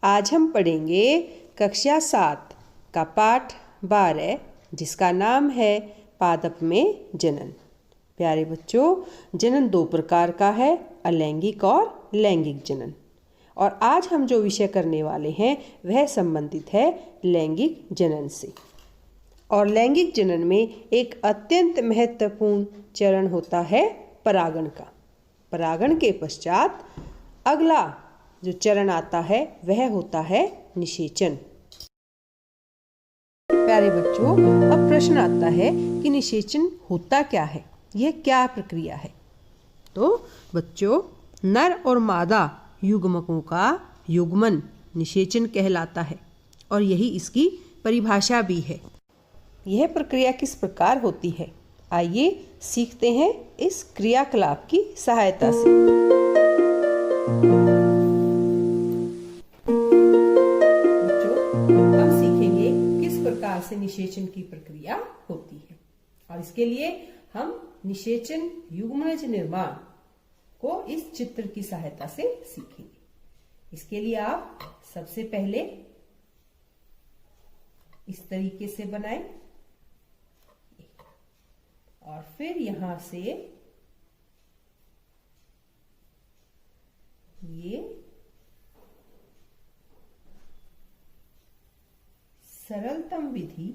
आज हम पढ़ेंगे कक्षा 7 का पाठ 12 जिसका नाम है पादप में जनन। प्यारे बच्चों, जनन दो प्रकार का है, अलैंगिक और लैंगिक जनन। और आज हम जो विषय करने वाले हैं वह संबंधित है लैंगिक जनन से। और लैंगिक जनन में एक अत्यंत महत्वपूर्ण चरण होता है परागण का। परागण के पश्चात अगला जो चरण आता है वह होता है निषेचन। प्यारे बच्चों, अब प्रश्न आता है कि निषेचन होता क्या है, यह क्या प्रक्रिया है। तो बच्चों, नर और मादा युग्मकों का युग्मन निषेचन कहलाता है और यही इसकी परिभाषा भी है। यह प्रक्रिया किस प्रकार होती है, आइए सीखते हैं इस क्रियाकलाप की सहायता से। बच्चों, हम सीखेंगे किस प्रकार से निषेचन की प्रक्रिया होती है और इसके लिए हम निषेचन युग्मनज निर्माण को इस चित्र की सहायता से सीखेंगे। इसके लिए आप सबसे पहले इस तरीके से बनाएं और फिर यहां से ये सरलतम विधि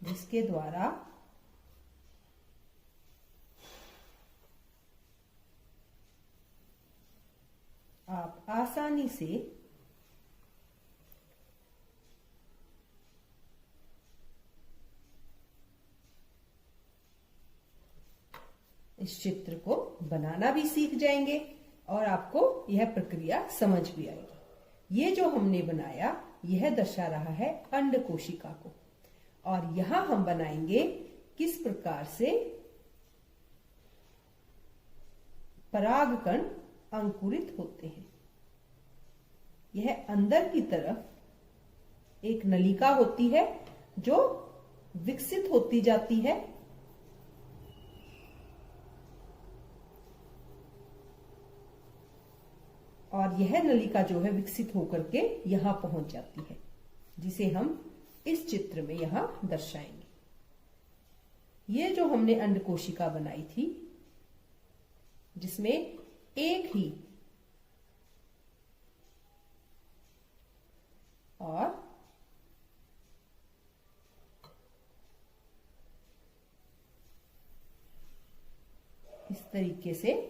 जिसके द्वारा आप आसानी से इस चित्र को बनाना भी सीख जाएंगे और आपको यह प्रक्रिया समझ भी आएगी। ये जो हमने बनाया यह दर्शा रहा है अंड कोशिका को, और यहां हम बनाएंगे किस प्रकार से परागकण अंकुरित होते हैं। यह अंदर की तरफ एक नलिका होती है जो विकसित होती जाती है और यह नलिका जो है विकसित होकर के यहां पहुंच जाती है, जिसे हम इस चित्र में यहां दर्शाएंगे। ये जो हमने अंड कोशिका बनाई थी जिसमें एक ही और इस तरीके से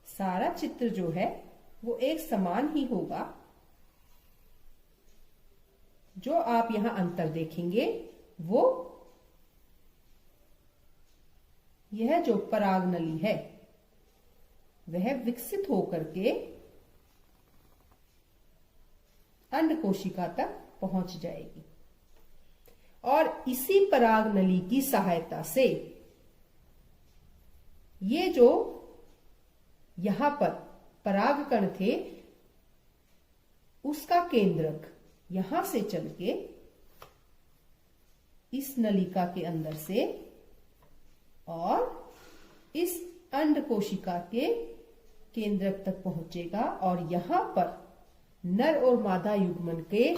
सारा चित्र जो है वो एक समान ही होगा। जो आप यहां अंतर देखेंगे वो यह जो पराग नली है वह विकसित होकर के अंड कोशिका तक पहुंच जाएगी और इसी पराग नली की सहायता से ये जो यहां पर परागकण थे उसका केंद्रक यहां से चल के इस नलिका के अंदर से और इस अंड कोशिका के केंद्रक तक पहुंचेगा और यहां पर नर और मादा युग्मन के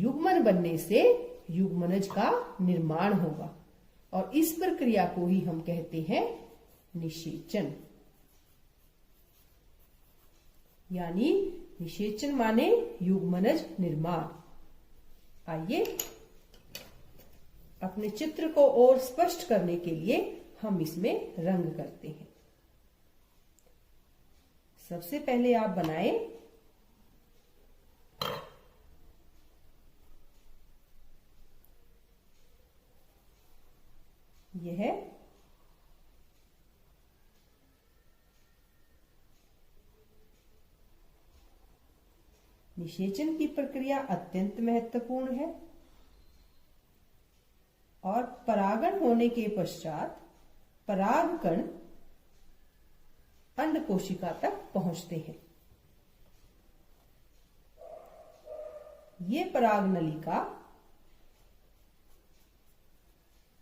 युग्मन बनने से युग्मनज का निर्माण होगा और इस प्रक्रिया को ही हम कहते हैं निषेचन। यानी निषेचन माने युग्मनज निर्माण। आइए अपने चित्र को और स्पष्ट करने के लिए हम इसमें रंग करते हैं। सबसे पहले आप बनाएं यह निषेचन की प्रक्रिया अत्यंत महत्वपूर्ण है और परागण होने के पश्चात परागकण अंड कोशिका तक पहुंचते हैं। ये पराग नलिका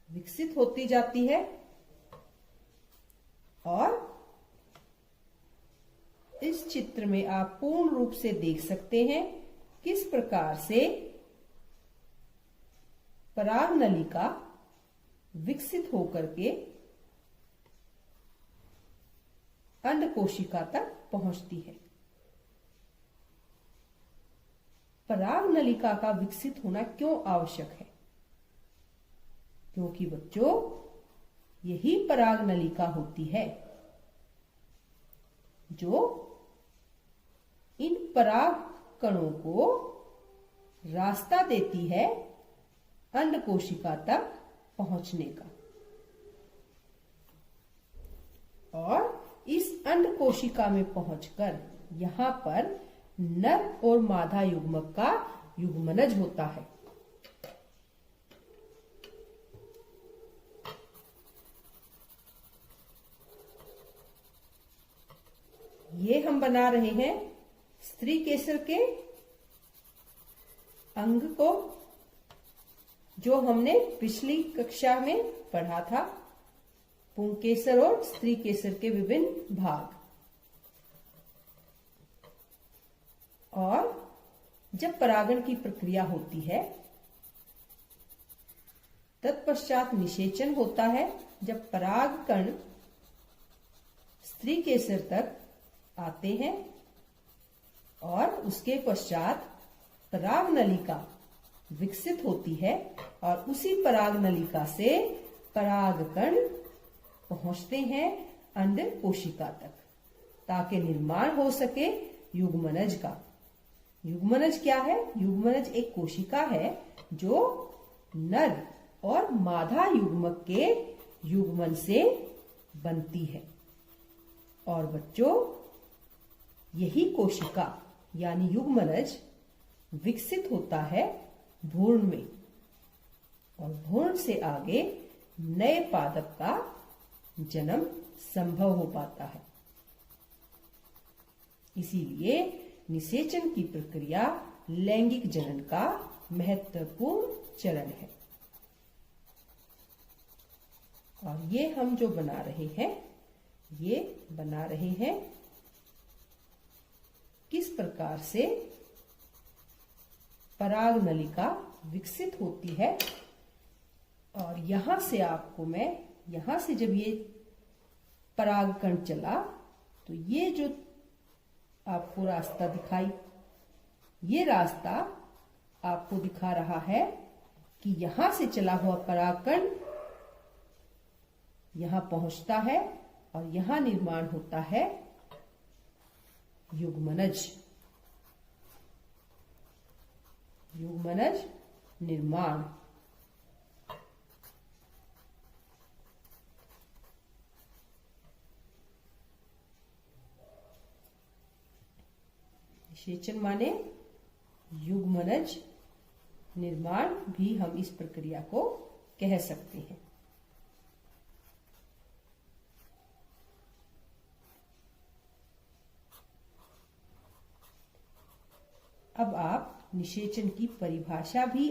विकसित होती जाती है और इस चित्र में आप पूर्ण रूप से देख सकते हैं किस प्रकार से पराग नलिका विकसित होकर के अंड कोशिका तक पहुंचती है। पराग नलिका का विकसित होना क्यों आवश्यक है? क्योंकि बच्चों यही पराग नलिका होती है जो इन पराग कणों को रास्ता देती है अंड कोशिका तक पहुंचने का। और इस अंड कोशिका में पहुंचकर यहां पर नर और मादा युग्मक का युग्मनज होता है। ये हम बना रहे हैं स्त्री केसर के अंग को, जो हमने पिछली कक्षा में पढ़ा था। पुंकेसर और स्त्री केसर के विभिन्न भाग। और जब परागण की प्रक्रिया होती है तत्पश्चात निषेचन होता है। जब पराग कण स्त्री केसर तक आते हैं और उसके पश्चात पराग नलिका विकसित होती है और उसी पराग नलिका से पराग कण पहुंचते हैं अंड कोशिका तक, ताकि निर्माण हो सके युग्मनज का। युग्मनज क्या है? युग्मनज एक कोशिका है जो नर और मादा युग्मक के युग्मन से बनती है। और बच्चों यही कोशिका यानी युग्मनज विकसित होता है भ्रूण में और भ्रूण से आगे नए पादप का जन्म संभव हो पाता है। इसीलिए निषेचन की प्रक्रिया लैंगिक जनन का महत्वपूर्ण चरण है। और ये हम जो बना रहे हैं किस प्रकार से पराग नलिका विकसित होती है। और यहां से जब ये परागकण चला तो ये जो आपको रास्ता दिखाई, ये रास्ता आपको दिखा रहा है कि यहां से चला हुआ परागकण यहां पहुंचता है और यहां निर्माण होता है युग्मनज निर्माण। निषेचन माने युग्मनज निर्माण भी हम इस प्रक्रिया को कह सकते हैं। अब आप निषेचन की परिभाषा भी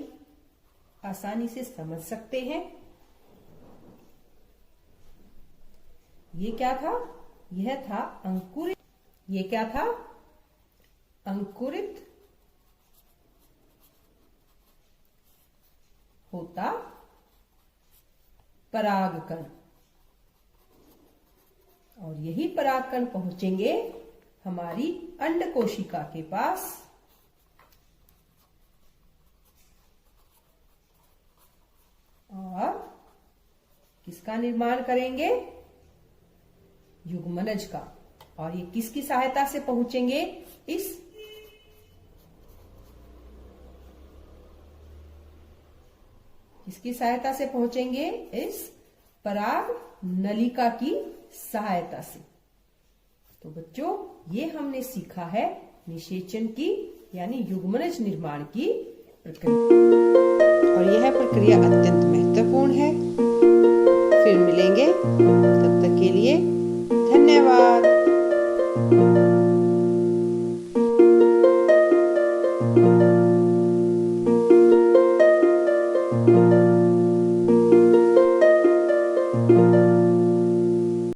आसानी से समझ सकते हैं। ये क्या था? यह था अंकुरित। ये क्या था? अंकुरित होता परागकण। और यही परागकण पहुंचेंगे हमारी अंड कोशिका के पास। और किसका निर्माण करेंगे? युग्मनज का। और ये किसकी सहायता से पहुंचेंगे? किसकी सहायता से पहुंचेंगे? इस पराग नलिका की सहायता से। तो बच्चों ये हमने सीखा है निषेचन की यानी युग्मनज निर्माण की प्रक्रिया। और यह प्रक्रिया अत्यंत महत्वपूर्ण है। फिर मिलेंगे धन्यवाद।